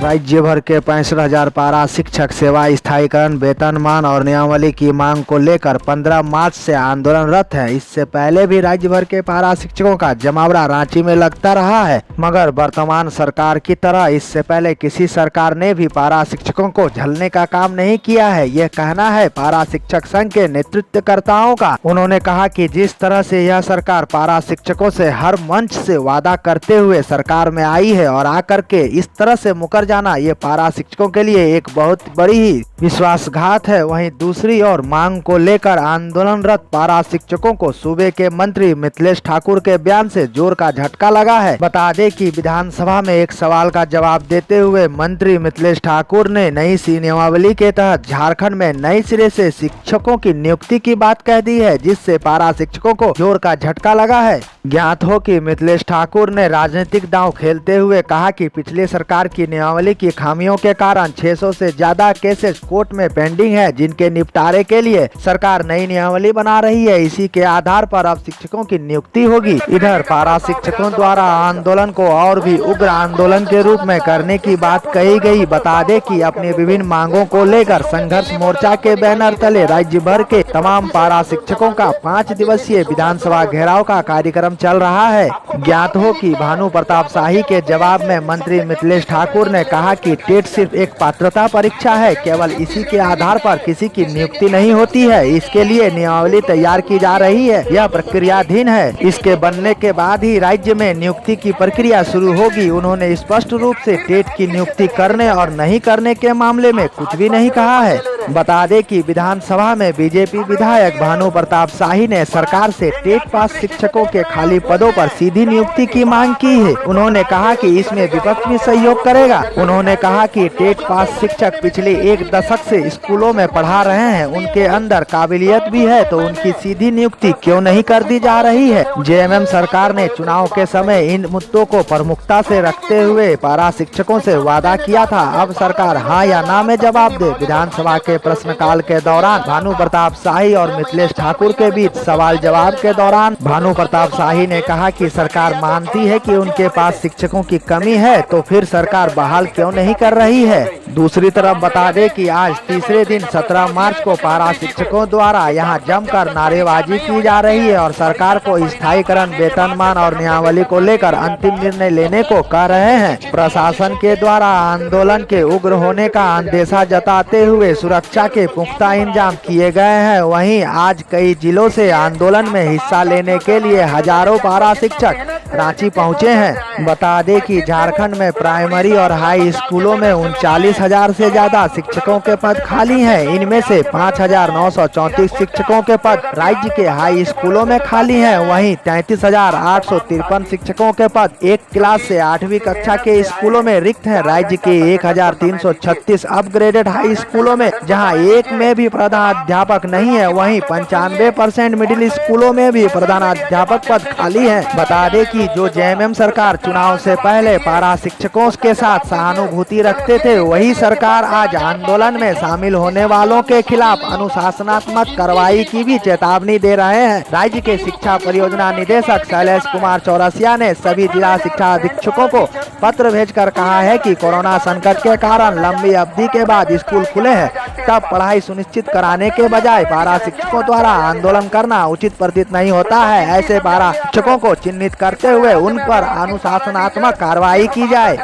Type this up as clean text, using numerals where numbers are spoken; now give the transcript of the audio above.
राज्य भर के 65,000 पारा शिक्षक सेवा स्थायीकरण वेतनमान और नियमावली की मांग को लेकर 15 मार्च से आंदोलनरत हैं। इससे पहले भी राज्य भर के पारा शिक्षकों का जमावड़ा रांची में लगता रहा है, मगर वर्तमान सरकार की तरह इससे पहले किसी सरकार ने भी पारा शिक्षकों को झलने का काम नहीं किया है। यह कहना है पारा शिक्षक संघ के नेतृत्वकर्ताओं का। उन्होंने कहा कि जिस तरह से यह सरकार पारा शिक्षकों से हर मंच से वादा करते हुए सरकार में आई है और आकर के इस तरह से मुकर जाना, ये पारा शिक्षकों के लिए एक बहुत बड़ी ही विश्वासघात है। वहीं दूसरी ओर मांग को लेकर आंदोलनरत पारा शिक्षकों को सूबे के मंत्री मिथिलेश ठाकुर के बयान से जोर का झटका लगा है। बता दें कि विधानसभा में एक सवाल का जवाब देते हुए मंत्री मिथिलेश ठाकुर ने नई सी नियमावली के तहत झारखंड में नए सिरे से शिक्षकों की नियुक्ति की बात कह दी है, जिससे पारा शिक्षकों को जोर का झटका लगा है। ज्ञात हो कि मिथिलेश ठाकुर ने राजनीतिक दांव खेलते हुए कहा कि पिछले सरकार की नियमावली की खामियों के कारण 600 से ज्यादा केसेस कोर्ट में पेंडिंग है, जिनके निपटारे के लिए सरकार नई नियमावली बना रही है। इसी के आधार पर अब शिक्षकों की नियुक्ति होगी। इधर पारा शिक्षकों द्वारा आंदोलन को और भी उग्र आंदोलन के रूप में करने की बात कही गई। बता दें कि अपनी विभिन्न मांगों को लेकर संघर्ष मोर्चा के बैनर तले राज्य भर के तमाम पारा शिक्षकों का 5 दिवसीय विधानसभा घेराव का कार्यक्रम चल रहा है। ज्ञात हो कि भानु प्रताप शाही के जवाब में मंत्री मिथिलेश ठाकुर ने कहा कि टेट सिर्फ एक पात्रता परीक्षा है, केवल इसी के आधार पर किसी की नियुक्ति नहीं होती है। इसके लिए नियमावली तैयार की जा रही है, यह प्रक्रियाधीन है। इसके बनने के बाद ही राज्य में नियुक्ति की प्रक्रिया शुरू होगी। उन्होंने स्पष्ट रूप से टेट की नियुक्ति करने और नहीं करने के मामले में कुछ भी नहीं कहा है। बता दें कि विधानसभा में बीजेपी विधायक भानु प्रताप शाही ने सरकार से टेट पास शिक्षकों के खाली पदों पर सीधी नियुक्ति की मांग की है। उन्होंने कहा कि इसमें विपक्ष भी सहयोग करेगा। उन्होंने कहा कि टेट पास शिक्षक पिछले 1 दशक से स्कूलों में पढ़ा रहे हैं, उनके अंदर काबिलियत भी है, तो उनकी सीधी नियुक्ति क्यों नहीं कर दी जा रही है। जेएमएम सरकार ने चुनाव के समय इन मुद्दों को प्रमुखता से रखते हुए पारा शिक्षकों से वादा किया था। अब सरकार हाँ या ना में जवाब दे। विधानसभा के प्रश्नकाल के दौरान भानु प्रताप शाही और मिथिलेश ठाकुर के बीच सवाल जवाब के दौरान भानु प्रताप शाही ने कहा कि सरकार मानती है कि उनके पास शिक्षकों की कमी है, तो फिर सरकार बहाल क्यों नहीं कर रही है। दूसरी तरफ बता दें कि आज तीसरे दिन 17 मार्च को पारा शिक्षकों द्वारा यहां जमकर नारेबाजी की जा रही है और सरकार को स्थायीकरण वेतनमान और नियमावली को लेकर अंतिम निर्णय लेने को कह रहे हैं। प्रशासन के द्वारा आंदोलन के उग्र होने का अंदेशा जताते हुए सुरक्षा के पुख्ता इंतजाम किए गए हैं। वहीं आज कई जिलों से आंदोलन में हिस्सा लेने के लिए हजारों पारा शिक्षक रांची पहुंचे हैं। बता दें कि झारखंड में प्राइमरी और हाई स्कूलों में 39,000 से ज्यादा शिक्षकों के पद खाली हैं। इनमें से 5,934 शिक्षकों के पद राज्य के हाई स्कूलों में खाली हैं। वहीं 33,853 शिक्षकों के पद 1 क्लास से 8वीं कक्षा के स्कूलों में रिक्त हैं। राज्य के 1,336 अपग्रेडेड हाई स्कूलों में, जहां एक में भी प्रधानाध्यापक नहीं है, वहीं 95% मिडिल स्कूलों में भी प्रधानाध्यापक पद खाली है। बता दें कि जो जेएमएम सरकार चुनाव से पहले पारा शिक्षकों के साथ सहानुभूति रखते थे, वही सरकार आज आंदोलन में शामिल होने वालों के खिलाफ अनुशासनात्मक कार्रवाई की भी चेतावनी दे रहे हैं। राज्य के शिक्षा परियोजना निदेशक शैलेश कुमार चौरसिया ने सभी जिला शिक्षा अधीक्षकों को पत्र भेजकर कहा है कि कोरोना संकट के कारण लंबी अवधि के बाद स्कूल खुले हैं, तब पढ़ाई सुनिश्चित कराने के बजाय पारा शिक्षकों द्वारा आंदोलन करना उचित प्रतीत नहीं होता है। ऐसे पारा शिक्षकों को चिन्हित करते हुए उन पर अनुशासनात्मक कार्रवाई की जाए।